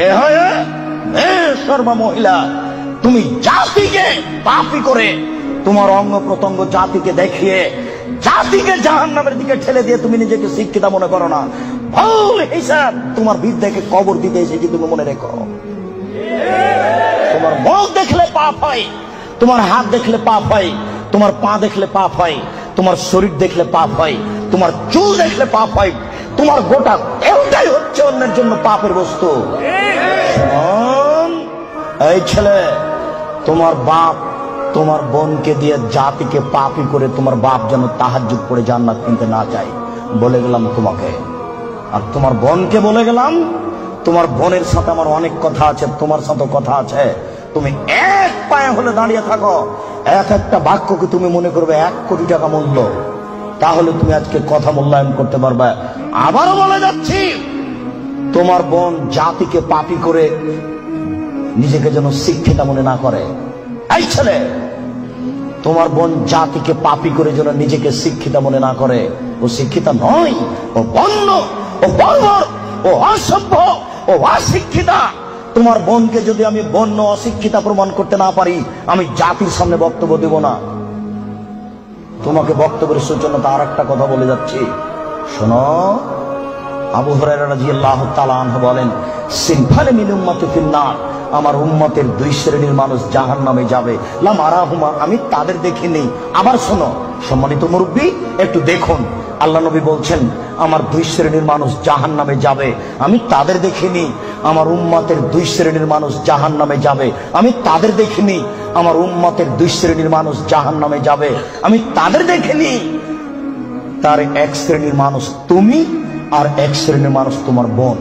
এ হয় সর্বা মহিলা, তুমি জাতিকে পাপী করে, তোমার অঙ্গ প্রত্যঙ্গ জাতিকে দেখিয়ে জাতিকে জাহান্নামের দিকে ঠেলে দিয়ে তুমি নিজেকে শিক্ষিত মনে করো না। ভুল হিসাব তোমার বিদ্যাকে কবর দিতে এসেছি, তুমি মনে রেখো। তোমার মুখ দেখলে পাপ হয়, তোমার হাত দেখলে পাপ হয়, তোমার পা দেখলে পাপ হয়, তোমার শরীর দেখলে পাপ হয়, তোমার চুল দেখলে পাপ হয়, তোমার গোটা দেহটাই হচ্ছে অন্যের জন্য পাপের বস্তু। এই ছেলে, তোমার বাপ তোমার বোনকে দিয়ে জাতিকে পাপী করে তোমার বাপ যেন তাহাজ্জুদ পড়ে জান্নাত কিনতে না চায়, বলে গেলাম তোমাকে। আর তোমার বোনকে বলে গেলাম, তোমার বোনের সাথে আমার অনেক কথা আছে, তোমার সাথে কথা আছে। তুমি এক পায়ে হলে দাঁড়িয়ে থাকো, এক একটা বাক্যকে তুমি মনে করবে 1 কোটি টাকা মূল্য, তাহলে তুমি আজকে কথা মূল্যায়ন করতে পারবে। আবারও বলে যাচ্ছি, তোমার বোন জাতিকে পাপী করে নিজেকে যেন শিক্ষিতা মনে না করে। এই ছেলে, তোমার বোন জাতিকে পাপী করে যেন নিজেকে শিক্ষিতা মনে না করে। ও শিক্ষিতা নয়, ও বন্য, ও বর্বর, ও অসভ্য, ও অশিক্ষিতা। তোমার বোনকে যদি আমি বন্য অশিক্ষিতা প্রমাণ করতে না পারি, আমি জাতির সামনে বক্তব্য দেব না। তোমাকে বক্তব্যের সূচনাতে আর একটা কথা বলে যাচ্ছি, শোনো। আবু হুরায়রা রাদিয়াল্লাহু তাআলা আনহু বলেন, সিনফানে মিন উম্মতি ফিন্নার, আমার উম্মতের 2 শ্রেণীর মানুষ জাহান্নামে যাবে, লাম আরাহুমা, আমি তাদের দেখিনি। আবার শোনো সম্মানিত মুরব্বী, একটু দেখুন, আল্লাহ নবী বলছেন আমার 2 শ্রেণীর মানুষ জাহান্নামে যাবে, আমি তাদের দেখিনি। আমার উম্মতের 2 শ্রেণীর মানুষ জাহান্নামে যাবে, আমি তাদের দেখিনি। আমার উম্মতের 2 শ্রেণীর মানুষ জাহান্নামে যাবে, আমি তাদের দেখিনি। তার 1 শ্রেণীর মানুষ তুমি, আর 1 শ্রেণীর মানুষ তোমার বোন।